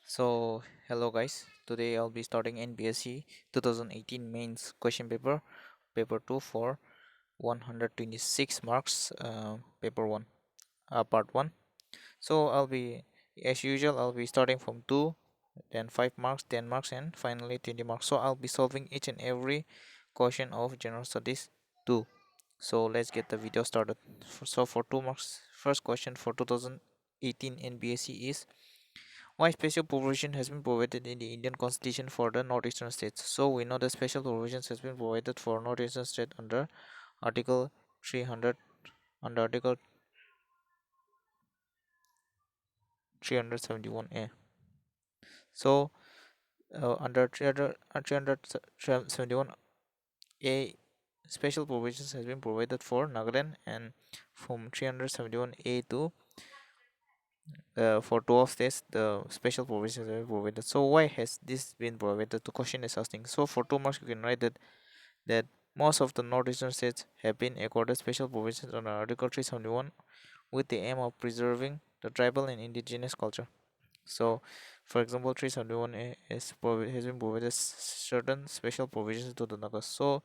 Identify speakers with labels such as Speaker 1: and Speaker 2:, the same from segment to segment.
Speaker 1: So, hello guys. Today I'll be starting NPSC 2018 mains question paper 2 for 126 marks, paper 1, part 1. So, as usual, I'll be starting from 2, then 5 marks, 10 marks, and finally 20 marks. So, I'll be solving each and every question of general studies 2. So, let's get the video started. So, for 2 marks, first question for 2018 NPSC is why special provision has been provided in the Indian Constitution for the northeastern states. So we know the special provisions has been provided for northeastern state under Article 300 under Article 371A. So under 371A, special provisions has been provided for Nagaland, and from 371A to for 12 states the special provisions have been provided. So why has this been provided? The question is asking. So for 2 marks you can write that most of the northeastern states have been accorded special provisions under Article 371 with the aim of preserving the tribal and indigenous culture. So, for example, 371 has been provided certain special provisions to the Nagas. So,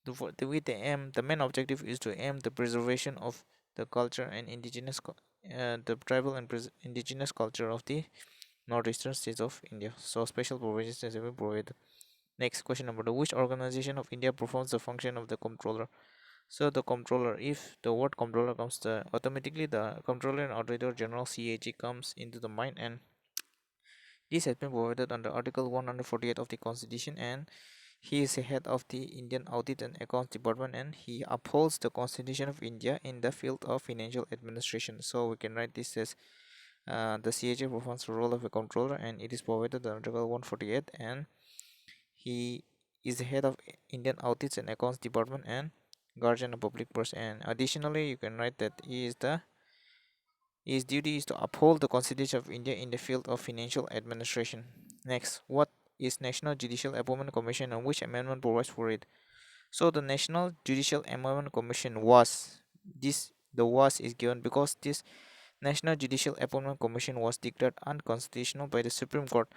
Speaker 1: with the main objective is to aim the preservation of the culture and the tribal and indigenous culture of the northeastern states of India. So, special provisions have been provided. Next question number 2. Which organization of India performs the function of the comptroller? So the comptroller, if the word comptroller comes, automatically the comptroller and auditor general CAG comes into the mind, and this has been provided under Article 148 of the Constitution, and he is the head of the Indian Audit and Accounts Department, and he upholds the Constitution of India in the field of financial administration. So we can write this as the CAG performs the role of a comptroller, and it is provided under Article 148, and he is the head of Indian Audits and Accounts Department and guardian of public purse. And additionally, you can write that his duty is to uphold the Constitution of India in the field of financial administration. Next, what is National Judicial Appointment Commission and which amendment provides for it? So the National Judicial Appointment Commission was is given because this National Judicial Appointment Commission was declared unconstitutional by the Supreme Court,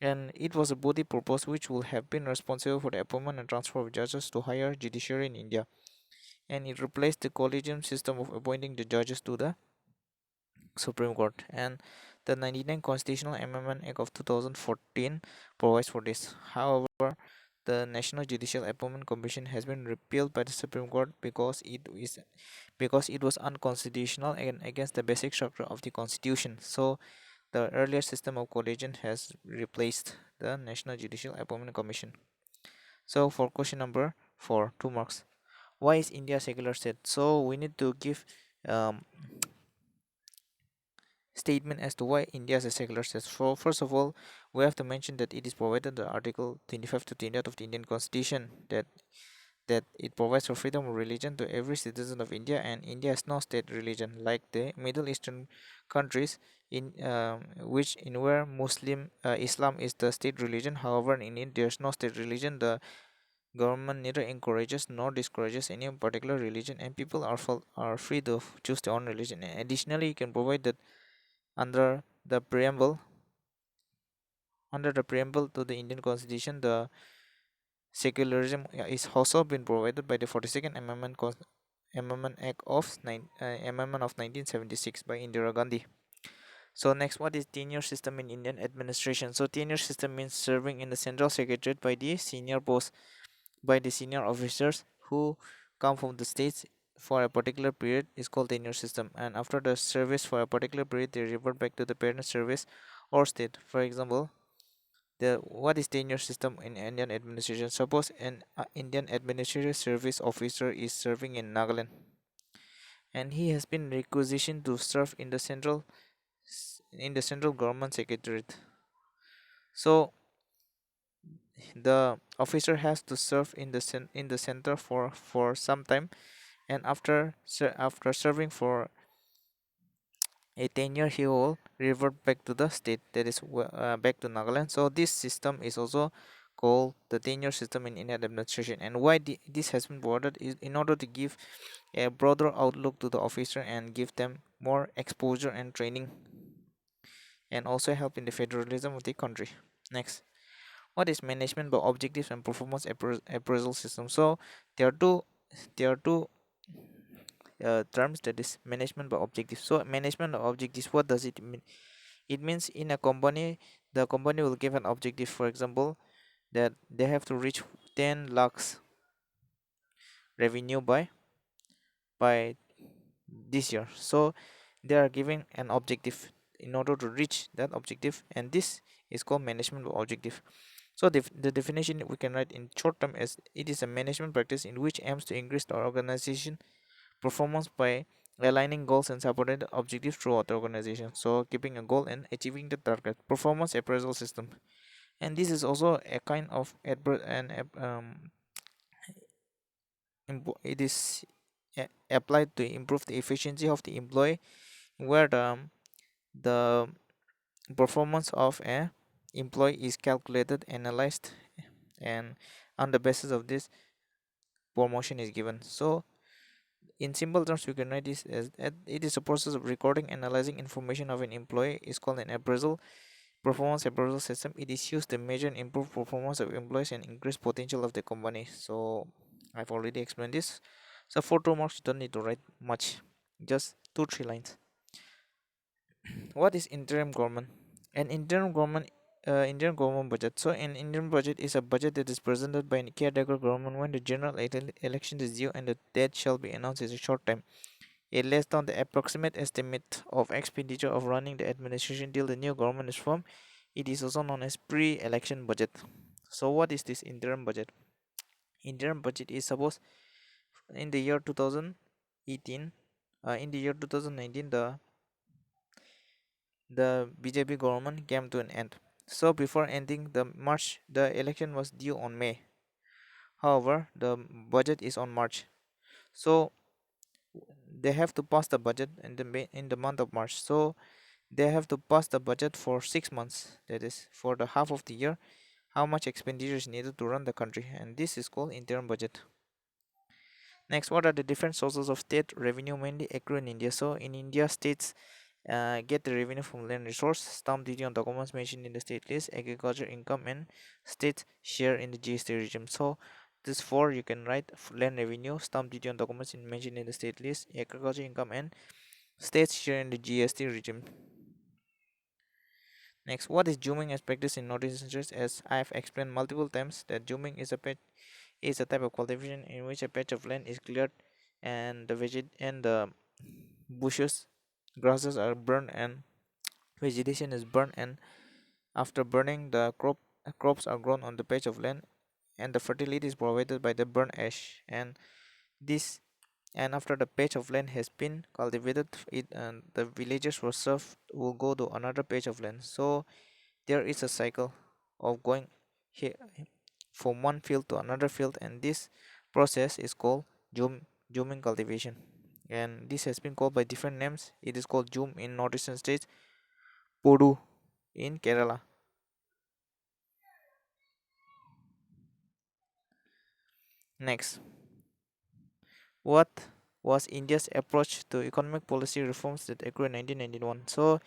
Speaker 1: and it was a body proposed which would have been responsible for the appointment and transfer of judges to higher judiciary in India, and it replaced the collegium system of appointing the judges to the Supreme Court. And the 99 Constitutional Amendment Act of 2014 provides for this. However, the National Judicial Appointment Commission has been repealed by the Supreme Court because it was unconstitutional and against the basic structure of the Constitution. So the earlier system of collegium has replaced the National Judicial Appointment Commission. So for question number 4, 2 marks. Why is India a secular state? So we need to give um, statement as to why India is a secular state. So first of all, we have to mention that it is provided the Article 25 to 28 of the Indian Constitution that it provides for freedom of religion to every citizen of India, and India has no state religion like the Middle Eastern countries in where Muslim Islam is the state religion. However, in India there is no state religion. The government neither encourages nor discourages any particular religion, and people are free to choose their own religion. And additionally, you can provide that under the preamble to the Indian Constitution, the secularism is also been provided by the 42nd Amendment Act of Amendment of 1976 by Indira Gandhi. So next, what is tenure system in Indian administration? So tenure system means serving in the central secretariat by the senior officers who come from the states for a particular period is called tenure system, and after the service for a particular period they revert back to the parent service or state. For example, the what is tenure system in Indian administration? Suppose an Indian administrative service officer is serving in Nagaland, and he has been requisitioned to serve in the central government secretariat. So the officer has to serve in the center for some time, and after serving for a tenure, he will revert back to the state, that is back to Nagaland. So this system is also called the tenure system in Indian administration. And why this has been provided is in order to give a broader outlook to the officer and give them more exposure and training and also help in the federalism of the country. Next, what is management by objectives and performance appraisal system? So there are two terms, that is management by objectives. So management by objectives, what does it mean? It means in a company, the company will give an objective, for example, that they have to reach 10 lakhs revenue by this year. So they are giving an objective in order to reach that objective, and this is called management objective. So the definition we can write in short term as it is a management practice in which aims to increase the organization performance by aligning goals and supporting the objectives throughout the organization. So keeping a goal and achieving the target, performance appraisal system. And this is also a kind of it is applied to improve the efficiency of the employee, where the performance of a employee is calculated, analyzed, and on the basis of this, promotion is given. So in simple terms, we can write this as it is a process of recording, analyzing information of an employee is called an appraisal. Performance appraisal system, it is used to measure and improve performance of employees and increase potential of the company. So I've already explained this. So for 2 marks, you don't need to write much, just 2-3 lines. What is interim government? An interim government budget. So an interim budget is a budget that is presented by a caretaker government when the general election is due and the date shall be announced in a short time. It lays down the approximate estimate of expenditure of running the administration till the new government is formed. It is also known as pre-election budget. So what is this interim budget? Interim budget is suppose in the year 2018, in the year 2019, the BJP government came to an end. So before ending the March, the election was due on May. However, the budget is on March. So they have to pass the budget in the month of March. So they have to pass the budget for 6 months. That is for the half of the year. How much expenditure is needed to run the country, and this is called interim budget. Next, what are the different sources of state revenue mainly accrue in India? So in India, states get the revenue from land resource, stamp duty on documents mentioned in the state list, agriculture income, and states share in the GST regime. So this four you can write: land revenue, stamp duty on documents mentioned in the state list, agriculture income, and states share in the GST regime. Next, what is zooming as practiced in northeastern states? As I have explained multiple times, that zooming is a type of cultivation in which a patch of land is cleared and the bushes, grasses are burned and vegetation is burned, and after burning the crops are grown on the patch of land, and the fertility is provided by the burnt ash, this and after the patch of land has been cultivated, it and the villagers will go to another patch of land. So there is a cycle of going here from one field to another field, and this process is called zooming cultivation, and this has been called by different names. It is called zoom in northeastern states, podu in Kerala. Next, what was India's approach to economic policy reforms that occurred in 1991? So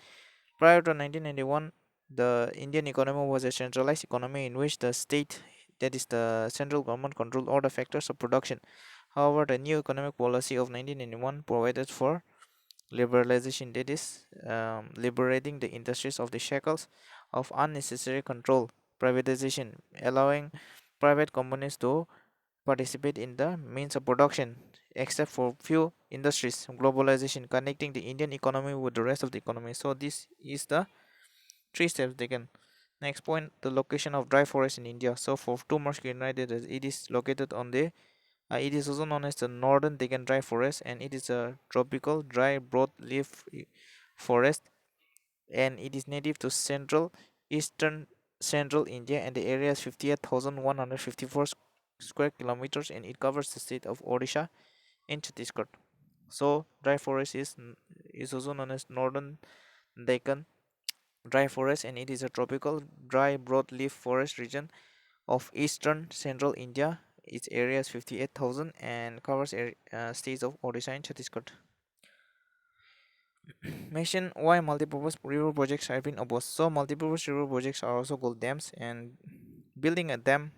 Speaker 1: prior to 1991, the Indian economy was a centralized economy in which the state, that is the central government, controlled all the factors of production. However, the new economic policy of 1991 provided for liberalization, that is liberating the industries of the shackles of unnecessary control, privatization, allowing private companies to participate in the means of production, except for few industries, globalization, connecting the Indian economy with the rest of the economy. So this is the 3 steps taken. Next point, the location of dry forest in India. So for 2 marks, United, it is located on the it is also known as the northern Deccan dry forest, and it is a tropical dry broadleaf forest, and it is native to eastern central India, and the area is 58,154 square kilometers, and it covers the state of Odisha and Chhattisgarh. So dry forest is also known as northern Deccan dry forest, and it is a tropical dry broadleaf forest region of eastern central India. Its area is 58,000 and covers states of Odisha and Chhattisgarh. Mention why multipurpose river projects have been opposed. So multipurpose river projects are also called dams, and building a dam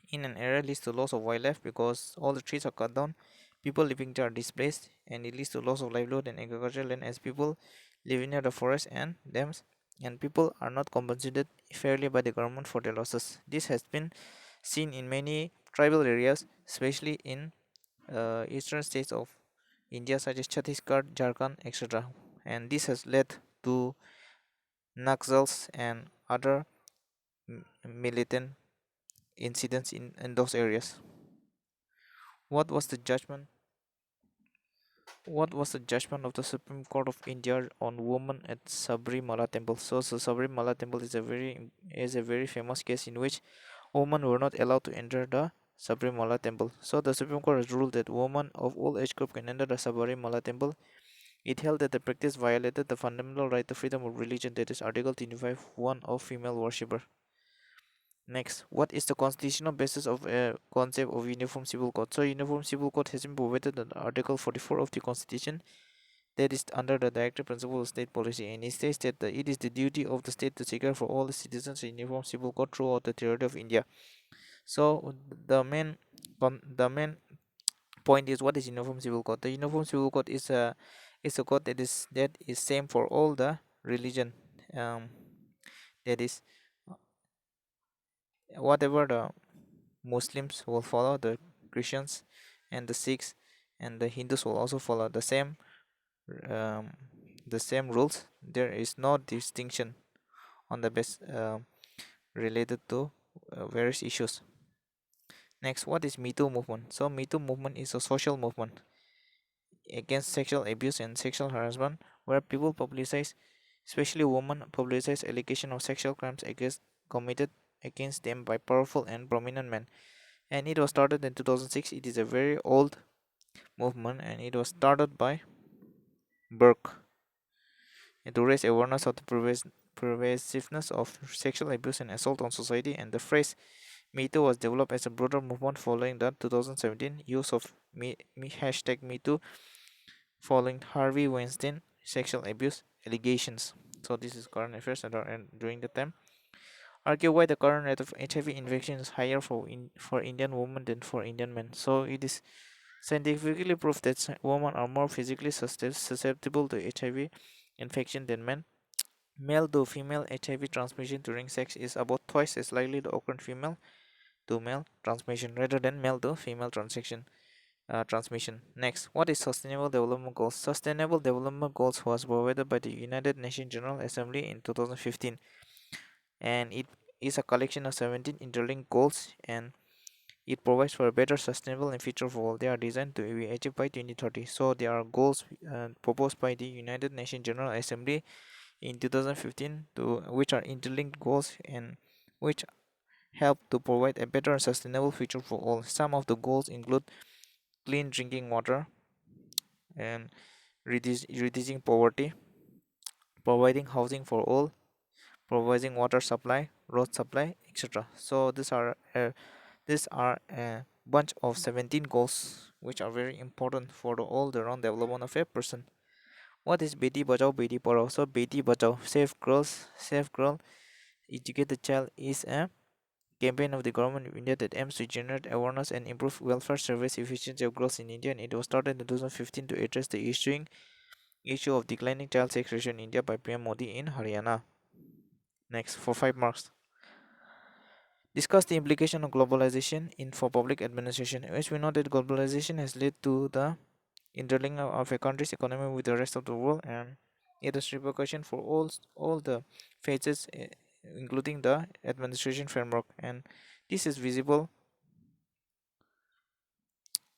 Speaker 1: in an area leads to loss of wildlife because all the trees are cut down, people living there are displaced, and it leads to loss of livelihood and agricultural land as people living near the forest and dams, and people are not compensated fairly by the government for their losses. This has been seen in many tribal areas, especially in eastern states of India such as Chhattisgarh, Jharkhand, etc. And this has led to Naxals and other militant incidents in those areas. What was the judgment? What was the judgment of the Supreme Court of India on women at Sabrimala Temple? So Sabrimala Temple is a very famous case in which women were not allowed to enter the Sabrimala Temple. So the Supreme Court has ruled that women of all age group can enter the Sabrimala Temple. It held that the practice violated the fundamental right to freedom of religion, that is Article 25(1) of female worshipper. Next, what is the constitutional basis of a concept of uniform civil code? So uniform civil code has been provided in Article 44 of the Constitution, that is under the directive principle of state policy, and it states that it is the duty of the state to secure for all the citizens a uniform civil code throughout the territory of India. So the main point is, what is uniform civil code? The uniform civil code is a code that is same for all the religion. That is whatever the Muslims will follow, the Christians and the Sikhs and the Hindus will also follow um, the same rules. There is no distinction on the base related to various issues. Next, what is Me Too movement? So Me Too movement is a social movement against sexual abuse and sexual harassment, where people publicize, especially women, publicize allegation of sexual crimes committed against them by powerful and prominent men. And it was started in 2006. It is a very old movement, and it was started by Burke, and to raise awareness of the pervasiveness of sexual abuse and assault on society. And the phrase Me Too was developed as a broader movement following the 2017 use of hashtag Me Too following Harvey Weinstein sexual abuse allegations. So this is current affairs and during the time. Argue why the current rate of HIV infection is higher for Indian women than for Indian men. So it is scientifically proved that women are more physically susceptible to HIV infection than men. Male to female HIV transmission during sex is about twice as likely to occur in female to male transmission rather than male to female transmission. Next, what is Sustainable Development Goals? Sustainable Development Goals was provided by the United Nations General Assembly in 2015, and it is a collection of 17 interlinked goals, and it provides for a better, sustainable, and future for all. They are designed to be achieved by 2030. So there are goals proposed by the United Nations General Assembly in 2015, which are interlinked goals and which help to provide a better and sustainable future for all. Some of the goals include clean drinking water and reducing poverty, providing housing for all, providing water supply, road supply, etc. So these are a bunch of 17 goals which are very important for the all-around development of a person. What is Beti Bachao Beti Padhao? So Beti Bachao, safe girl, educate the child, is a campaign of the government of India that aims to generate awareness and improve welfare service efficiency of girls in India, and it was started in 2015 to address the issue of declining child sex ratio in India by PM Modi in Haryana. Next, for 5 marks. Discuss the implication of globalization in for public administration. As we know that globalization has led to the interlinking of a country's economy with the rest of the world, and it has repercussion for all the phases, including the administration framework. And this is visible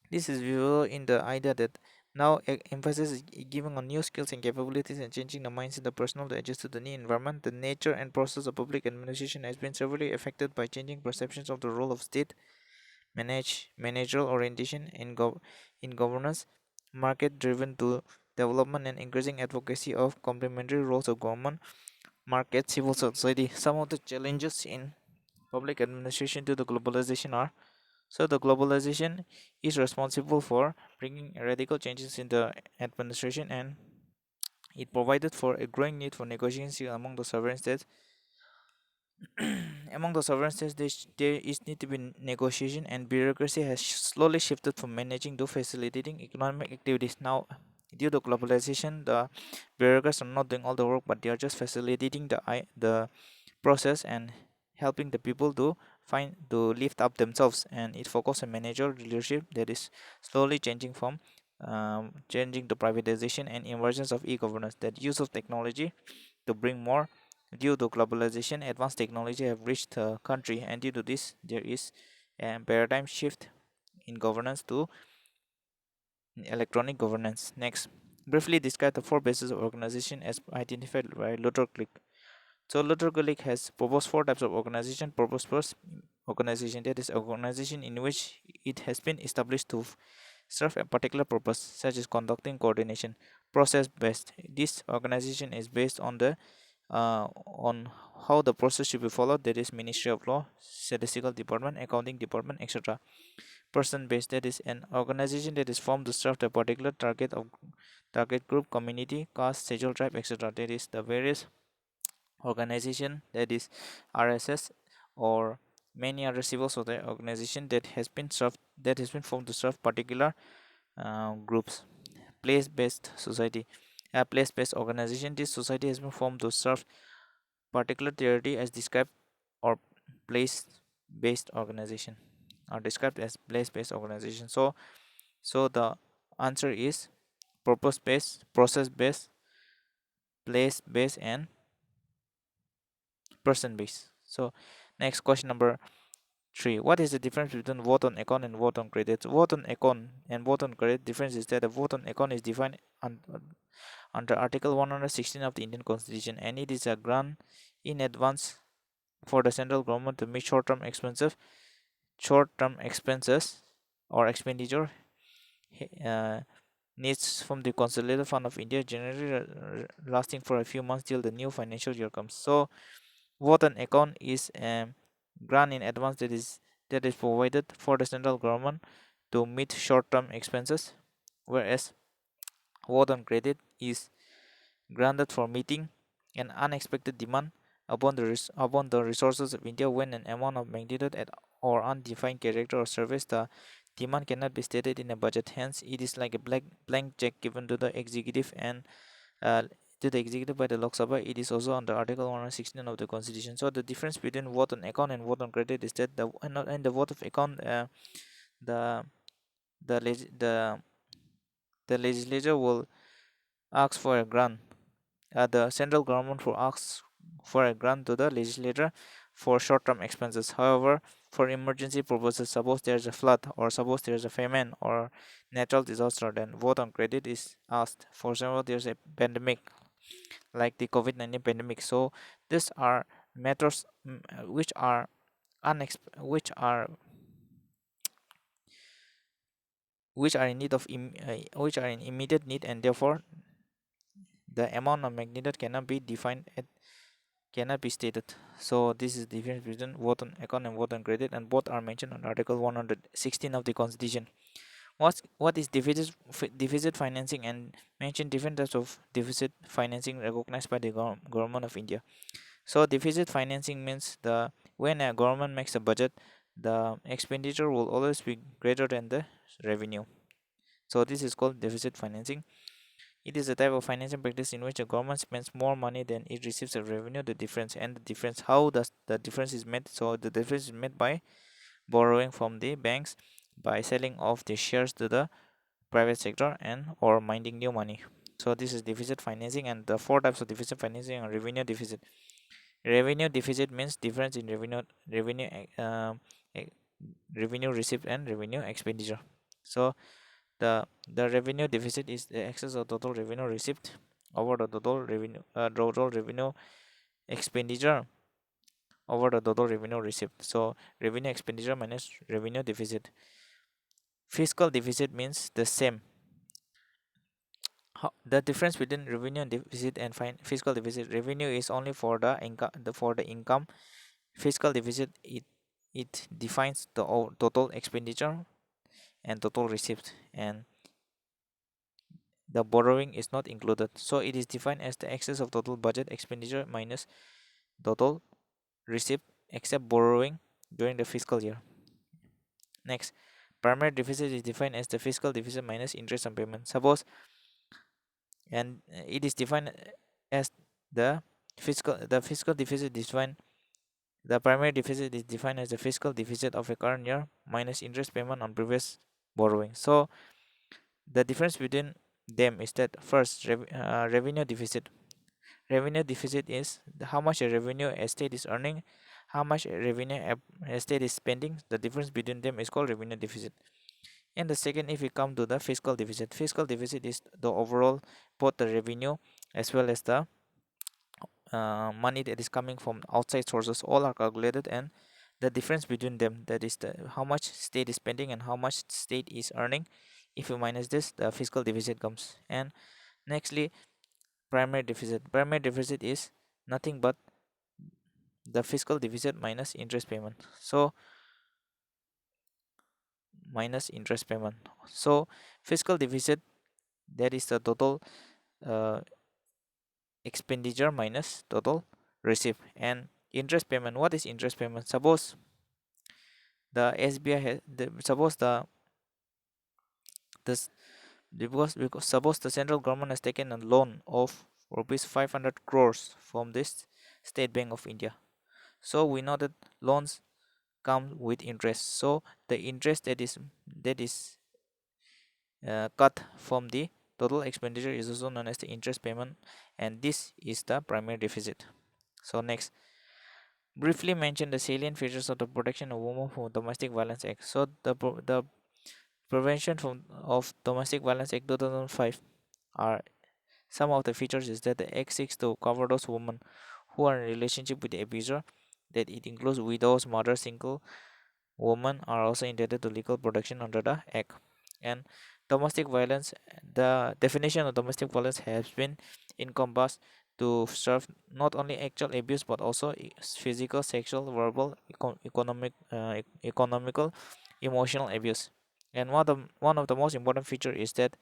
Speaker 1: this is visible in the idea that now emphasis is given on new skills and capabilities and changing the mindset of the personnel to adjust to the new environment. The nature and process of public administration has been severely affected by changing perceptions of the role of state, managerial orientation in governance, market driven to development, and increasing advocacy of complementary roles of government, market, civil society. Some of the challenges in public administration to the globalization are: so the globalization is responsible for bringing radical changes in the administration and It provided for a growing need for negotiation among the sovereign states. Among the sovereign states, there is need to be negotiation, and bureaucracy has slowly shifted from managing to facilitating economic activities. Now, due to globalization, the bureaucrats are not doing all the work, but they are just facilitating the process and helping the people to lift up themselves. And it focuses on managerial leadership that is slowly changing from changing to privatization and emergence of e-governance. That use of technology to bring more. Due to globalization, advanced technology have reached the country, and due to this, there is a paradigm shift in governance to electronic governance. Next, briefly describe the four bases of organization as identified by Luther Glick. So Luther Glick has proposed four types of organization. Purpose first organization, that is organization in which it has been established to serve a particular purpose, such as conducting coordination. Process based, this organization is based on how the process should be followed, that is Ministry of Law, Statistical Department, Accounting Department, etc. Person based, that is an organization that is formed to serve the particular target group, community, caste, schedule, tribe, etc. That is the various organization, that is RSS or many other civil society organization that has been formed to serve particular groups. Place-based society, a place-based organization, this society has been formed to serve particular territory as described, or place-based organization are described as place-based organization. So the answer is purpose-based, process-based, place-based, and person-based. So next, question number 3. What is the difference between vote on account and vote on credit? Vote on account and vote on credit difference is that the vote on account is defined under Article 116 of the Indian Constitution, and it is a grant in advance for the central government to meet short-term expenses or expenditure uh, needs from the consolidated fund of India, generally lasting for a few months till the new financial year comes. So vote on account is a grant in advance that is provided for the central government to meet short-term expenses, whereas vote on credit is granted for meeting an unexpected demand upon the resources of India when an amount of magnitude at or undefined character or service. The demand cannot be stated in a budget. Hence, it is like a blank check given to the executive and uh, by the Lok Sabha. It is also under Article 116 of the Constitution. So the difference between vote on account and vote on credit is that the vote of account, the the leg- the legislature will ask for a grant. The central government will ask for a grant to the legislature for short-term expenses. However, for emergency purposes, suppose there is a flood, or suppose there is a famine or natural disaster, then vote on credit is asked. For example, there is a pandemic like the COVID-19 pandemic. So these are matters which are which are in need of which are in immediate need, and therefore the amount of magnitude cannot be stated. So this is the difference between vote on account and vote on credit, and both are mentioned on Article 116 of the Constitution. What is deficit financing, and mention different types of deficit financing recognized by the government of India. So deficit financing means the when a government makes a budget, the expenditure will always be greater than the revenue. So this is called deficit financing. It is a type of financing practice in which the government spends more money than it receives as revenue. How does the difference is made? So the difference is made by borrowing from the banks, by selling off the shares to the private sector, and or minding new money. So this is deficit financing, and the four types of deficit financing are revenue deficit. Revenue deficit means difference in eh, revenue received and revenue expenditure. So the revenue deficit is the excess of total revenue received over the total revenue expenditure over the total revenue received. So revenue expenditure minus revenue deficit. Fiscal deficit means the same. The difference between revenue deficit and fiscal deficit: revenue is only for the income. Fiscal deficit, it defines the total expenditure and total receipt, and the borrowing is not included. So it is defined as the excess of total budget expenditure minus total receipt except borrowing during the fiscal year. Next, primary deficit is defined as the fiscal deficit minus interest on payment. Suppose, and it is defined as the fiscal deficit is defined. The primary deficit is defined as the fiscal deficit of a current year minus interest payment on previous borrowing. So the difference between them is that first, revenue deficit. Revenue deficit is how much a revenue a state is earning, how much revenue a state is spending. The difference between them is called revenue deficit. And the second, if we come to the fiscal deficit is the overall both the revenue as well as the money that is coming from outside sources, all are calculated, and the difference between them, that is the how much state is spending and how much state is earning. If you minus this, the fiscal deficit comes. And nextly, primary deficit is nothing but the fiscal deficit minus interest payment. So minus interest payment. So fiscal deficit, that is the total uh, expenditure minus total receipt. And interest payment, what is interest payment? Suppose the SBI has suppose this because suppose the central government has taken a loan of rupees 500 crores from this State Bank of India. So we know that loans come with interest. So the interest that is cut from the total expenditure is also known as the interest payment, and this is the primary deficit. So next, briefly mention the salient features of the Protection of Women from Domestic Violence Act. So the Prevention of Domestic Violence Act 2005 are some of the features is that the act seeks to cover those women who are in relationship with the abuser, that it includes widows, mothers, single women are also entitled to legal protection under the act. And domestic violence, the definition of domestic violence has been encompassed to serve not only actual abuse but also physical, sexual, verbal, economical, emotional abuse. And one of the most important feature is that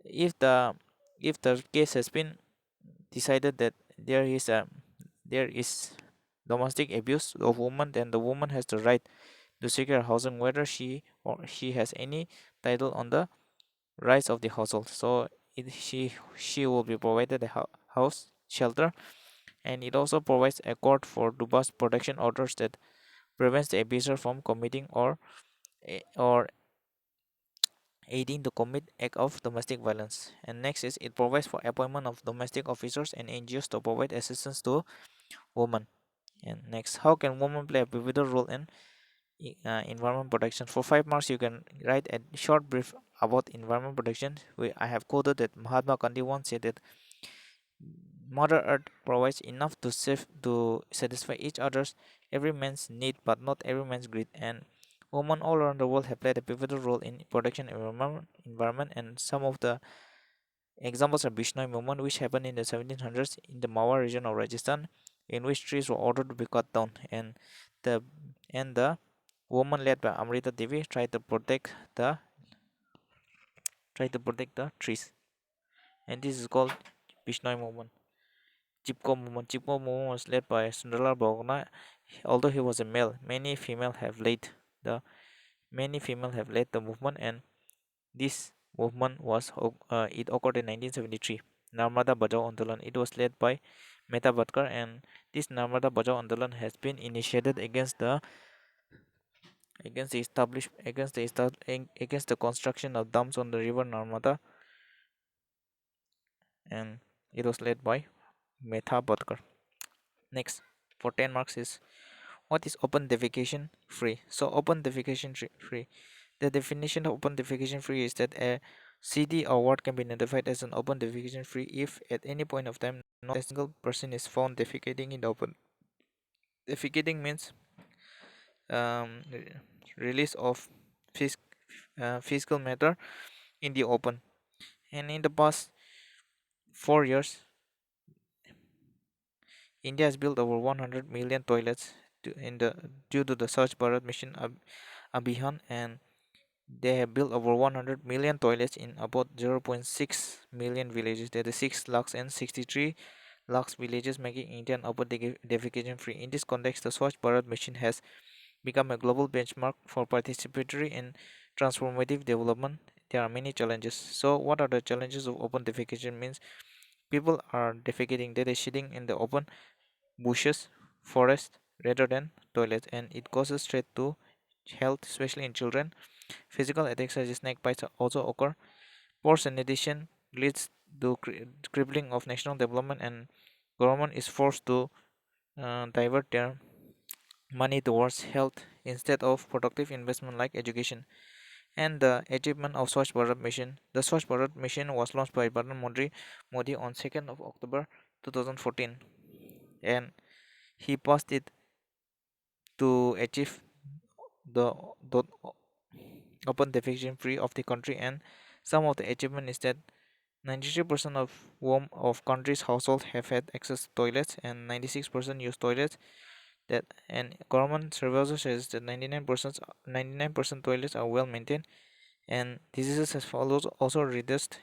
Speaker 1: if the if the case has been decided that there is domestic abuse of woman, then the woman has the right to secure housing whether she has any title on the rights of the household. So she will be provided a house shelter, and it also provides a court for robust protection orders that prevents the abuser from committing or aiding to commit act of domestic violence. And next is it provides for appointment of domestic officers and NGOs to provide assistance to women. And next, how can women play a pivotal role in environment protection? For 5 marks, you can write a short brief about environment protection. I have quoted that Mahatma Gandhi once said that Mother Earth provides enough to satisfy each other's every man's need, but not every man's greed. And women all around the world have played a pivotal role in protection environment. And some of the examples are Bishnoi movement, which happened in the 1700s in the Mawar region of Rajasthan, in which trees were ordered to be cut down, the the woman led by Amrita Devi the tried to protect the trees, and this is called Bishnoi movement. Chipko movement was led by Sunderlal Bhagna. Although he was a male, the many female have led the movement, and this movement it occurred in 1973. Narmada Bachao Andolan. It was led by Mehta Bhatkar, and this Narmada Bachao Andolan has been initiated against the construction of dams on the river Narmada, and it was led by Mehta Bhatkar. Next, for 10 marks is what is open defecation free? So open defecation free. The definition of open defecation free is that a city or ward can be notified as an open defecation free if at any point of time not a single person is found defecating in the open. Defecating means release of phys- physical matter in the open. And in the past 4 years, India has built over 100 million toilets due to the Swachh Bharat mission Abhiyan, and They have built over 100 million toilets in about 0.6 million villages. That is 6 lakhs and 63 lakhs villages, making India an open defecation free. In this context, the Swachh Bharat mission has become a global benchmark for participatory and transformative development. There are many challenges. So, what are the challenges of open defecation? Means people are defecating, that is shitting in the open bushes, forests rather than toilets, and it causes threat to health, especially in children. Physical attacks such as snake bites also occur. Poor sanitation leads to crippling of national development, and government is forced to divert their money towards health instead of productive investment like education. And the achievement of Swachh Bharat mission. The Swachh Bharat mission was launched by Modi on 2nd of October 2014, and he passed it to achieve the, the open defecation free of the country. And some of the achievement is that 93% of country's households have had access to toilets, and 96% use toilets. That and government survey also says that 99% toilets are well maintained, and diseases has follows also reduced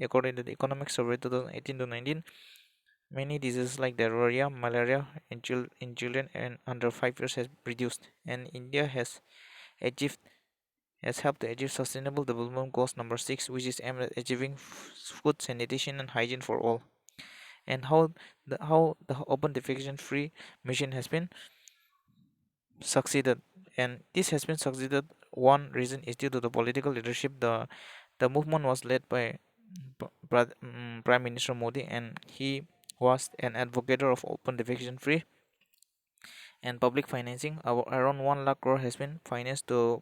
Speaker 1: according to the economic survey 2018 to 19. Many diseases like diarrhea, malaria in children and under 5 years has reduced, and India achieved has helped to achieve sustainable development goals number 6, which is aimed at achieving food sanitation and hygiene for all. And how the open defecation free mission has been succeeded, and this has been succeeded. One reason is due to the political leadership. The movement was led by Prime Minister Modi, and he was an advocate of open defecation free and public financing. Around 1 lakh crore has been financed to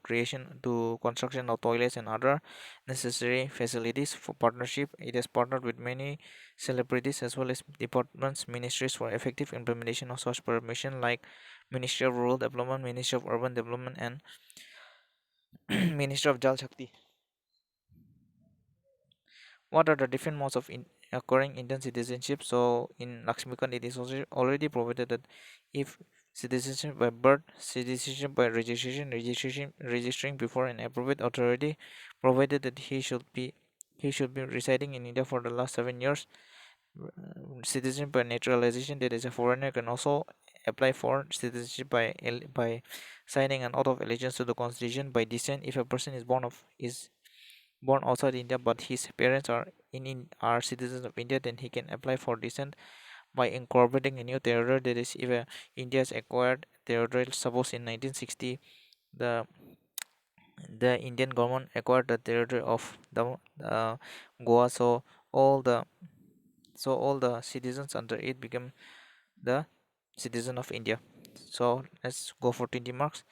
Speaker 1: construction of toilets and other necessary facilities. For partnership, it has partnered with many celebrities as well as departments, ministries for effective implementation of such permission like Ministry of Rural Development, Ministry of Urban Development, and Ministry of Jal Shakti. What are the different modes of acquiring Indian citizenship? So in Lakshmikant, it is also already provided that if citizenship by birth, citizenship by registering before an appropriate authority, provided that he should be residing in India for the last 7 years. Citizenship by naturalization, that is a foreigner can also apply for citizenship by signing an oath of allegiance to the constitution. By descent, if a person is born outside India but his parents are citizens of India, then he can apply for descent by incorporating a new territory. That is, if India has acquired territory, suppose in 1960 the the Indian government acquired the territory of the Goa, all the all the citizens under it become the citizen of India. So let's go for 20 marks.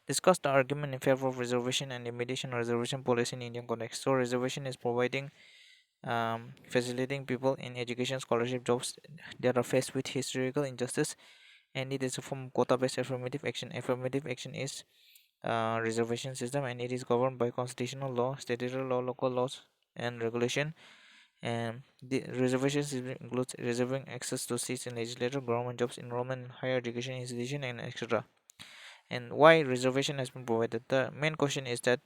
Speaker 1: Discuss the argument in favor of reservation and limitation reservation policy in Indian context. So reservation is providing facilitating people in education, scholarship, jobs that are faced with historical injustice, and it is a form of quota-based affirmative action. Affirmative action is reservation system, and it is governed by constitutional law, statutory law, local laws, and regulation. And the reservation system includes reserving access to seats in legislature, government jobs, enrollment in higher education institution, and etc. And why reservation has been provided? The main question is that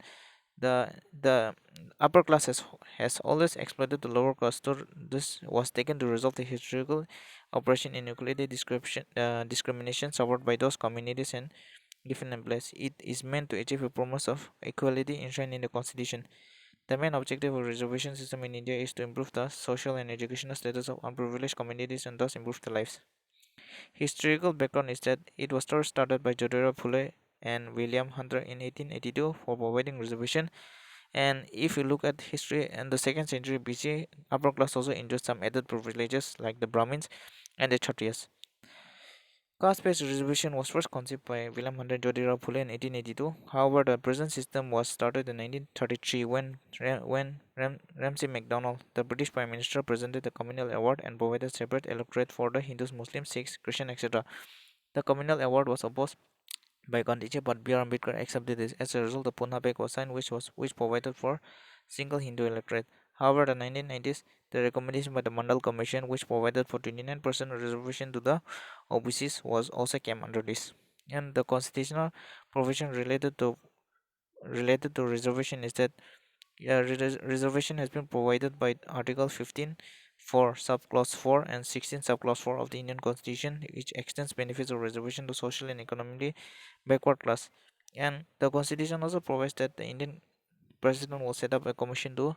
Speaker 1: the upper class has always exploited the lower class. So this was taken to resolve the historical oppression, inequality, discrimination suffered by those communities and different employees. It is meant to achieve a promise of equality enshrined in the constitution. The main objective of reservation system in India is to improve the social and educational status of unprivileged communities and thus improve their lives. Historical background is that it was first started by Jyotirao Phule and William Hunter in 1882 for providing reservation. And if you look at history in the second century BC, upper class also enjoyed some added privileges like the Brahmins and the Kshatriyas. Caste-based reservation was first conceived by William Hunter Jyotirao Phule in 1882. However, the present system was started in 1933 when Ramsay MacDonald, the British Prime Minister, presented the communal award and provided separate electorate for the Hindus, Muslims, Sikhs, Christians, etc. The communal award was opposed by Gandhiji, but B.R. Ambedkar accepted this. As a result, the Pune Pact was signed, which provided for single Hindu electorate. However, the 1990s, the recommendation by the Mandal Commission, which provided for 29% reservation to the OBCs, was also came under this. And the constitutional provision related to related to reservation is that reservation has been provided by Article 15 for subclause 4 and 16 subclause 4 of the Indian Constitution, which extends benefits of reservation to social and economically backward class. And the Constitution also provides that the Indian President will set up a commission to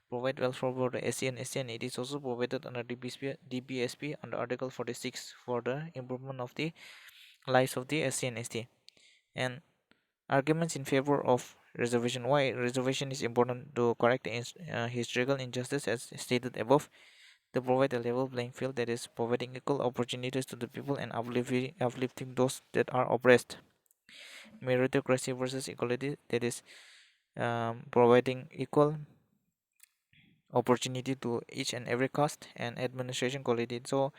Speaker 1: provide welfare for the SC and ST, and it is also provided under DPSP under Article 46 for the improvement of the lives of the SC and ST. And arguments in favor of reservation. Why reservation is important: to correct historical injustice as stated above, to provide a level playing field, that is providing equal opportunities to the people and uplifting those that are oppressed. Meritocracy versus equality, that is providing equal opportunity to each and every caste. And administration quality, so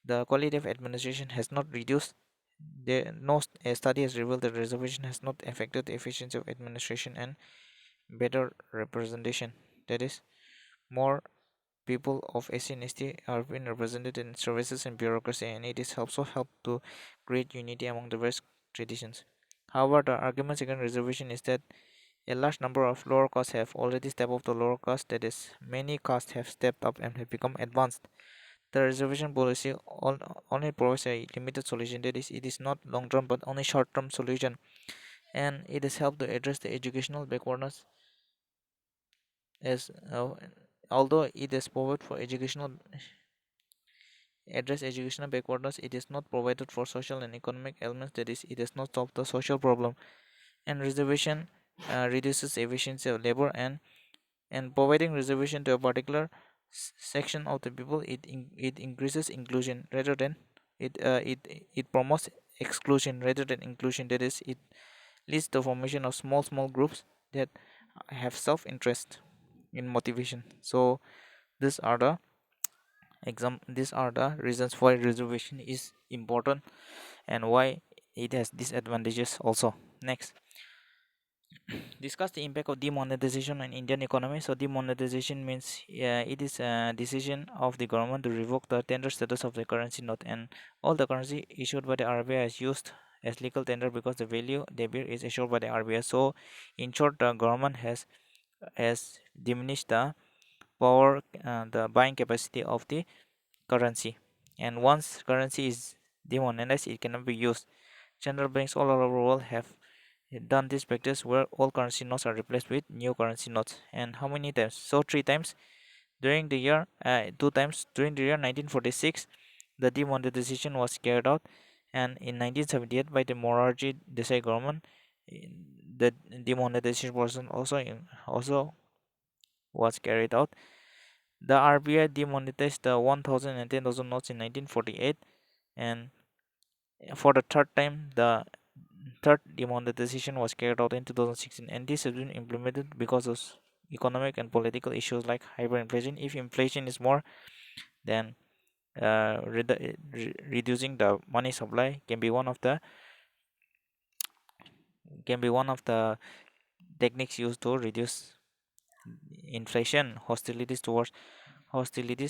Speaker 1: the quality of administration has not reduced. A study has revealed that reservation has not affected the efficiency of administration and better representation, that is more people of SC and ST are being represented in services and bureaucracy, and it is also helped to create unity among diverse traditions. However, the arguments against reservation is that a large number of lower castes have already stepped up to lower caste, that is, many castes have stepped up and have become advanced. The reservation policy only provides a limited solution, that is, it is not long term but only short term solution, and it has helped to address the educational backwardness as although it has provided for educational backwardness, it is not provided for social and economic elements, that is, it has not solved the social problem. And reservation reduces efficiency of labor, and providing reservation to a particular section of the people, it increases inclusion rather than it promotes exclusion rather than inclusion, that is, it leads to the formation of small groups that have self-interest in motivation. So these are the these are the reasons why reservation is important and why it has disadvantages also. Next, discuss the impact of demonetization on Indian economy. So demonetization means it is a decision of the government to revoke the tender status of the currency note, and all the currency issued by the RBI is used as legal tender because the value thereof is assured by the RBI. So in short, the government has diminished the power, the buying capacity of the currency, and once currency is demonetized, it cannot be used. Central banks all over the world have done this practice where all currency notes are replaced with new currency notes. And how many times? So three times during the year, two times during the year 1946, the demonetization was carried out, and in 1978 by the Morarji Desai government, the demonetization was also was carried out. The RBI demonetized the 1,000 and 10,000 notes in 1948, and for the third time, the third demonetization was carried out in 2016, and this has been implemented because of economic and political issues like hyperinflation. If inflation is more, then reducing the money supply can be one of the techniques used to reduce inflation, hostilities,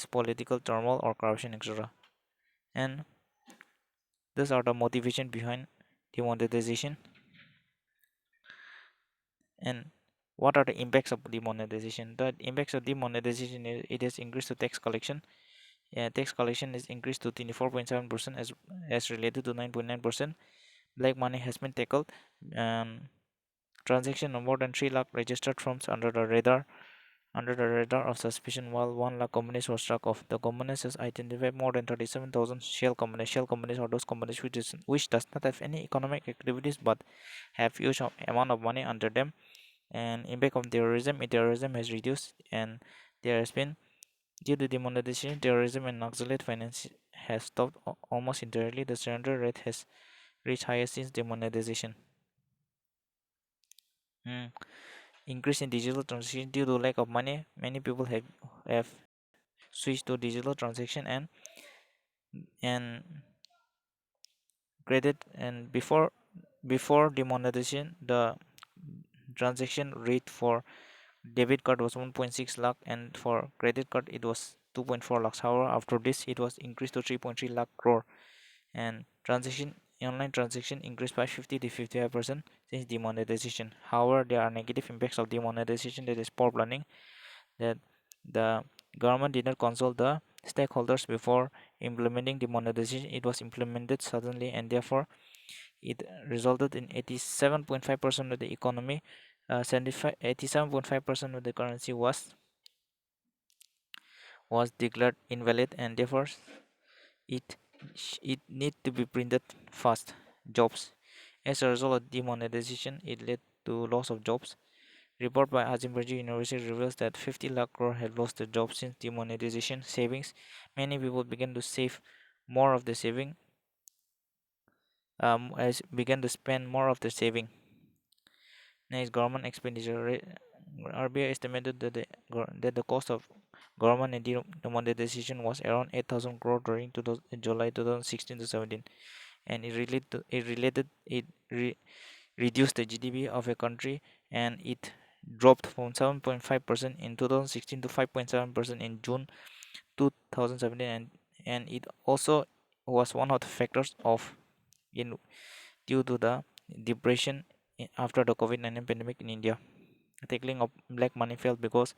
Speaker 1: political turmoil, or corruption, etc. And these are the motivation behind demonetization. And what are the impacts of demonetization? The impacts of demonetization is it has increased the tax collection. Tax collection is increased to 24.7% as related to 9.9%. Black money has been tackled. Transaction of more than 3 lakh registered firms under the radar of suspicion, while 1 lakh companies were struck off. The companies has identified more than 37,000 shell companies. Shell companies are those companies which does not have any economic activities but have huge amount of money under them. And impact of terrorism has reduced, and there has been, due to demonetization, terrorism and Naxalite finance has stopped almost entirely. The surrender rate has reached highest since demonetization. Mm. Increase in digital transaction due to lack of money. Many people have switched to digital transaction and credit. And before demonetization, the transaction rate for debit card was 1.6 lakh, and for credit card it was 2.4 lakhs. However, after this it was increased to 3.3 lakh crore, and transaction online transaction increased by 50 to 55% since demonetization. However, there are negative impacts of demonetization, that is poor planning, that the government did not consult the stakeholders before implementing demonetization. It was implemented suddenly, and therefore it resulted in 87.5% of the economy, 87.5% of the currency was declared invalid, and therefore it it need to be printed fast. Jobs. As a result of demonetization, it led to loss of jobs. Report by Azimberji University reveals that 50 lakh crore have lost their jobs since demonetization. Savings. Many people began to save more of the saving, as began to spend more of the saving. Next, government expenditure. RBI estimated that the cost of government and demonetization was around 8,000 crore during July 2016 to 17, and it reduced the GDP of a country, and it dropped from 7.5% in 2016 to 5.7% in June 2017, and it also was one of the factors of in due to the depression after the COVID-19 pandemic in India. Tackling of black money failed because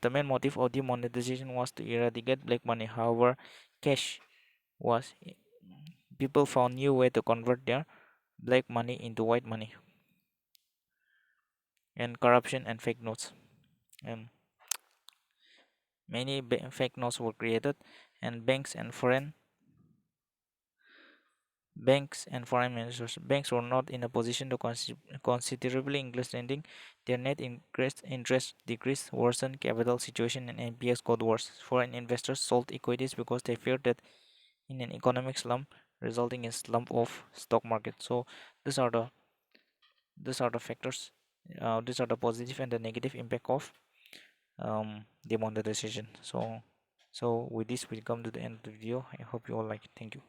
Speaker 1: the main motive of demonetization was to eradicate black money. However, cash was people found new way to convert their black money into white money, and corruption and fake notes. And many fake notes were created, and foreign ministers. Banks were not in a position to considerably increase lending. Their net interest decreased, worsened capital situation, and NPS got worse. Foreign investors sold equities because they feared that in an economic slump, resulting in slump of stock market. So these are the factors. These are the positive and the negative impact of demonetization. So with this we come to the end of the video. I hope you all like it. Thank you.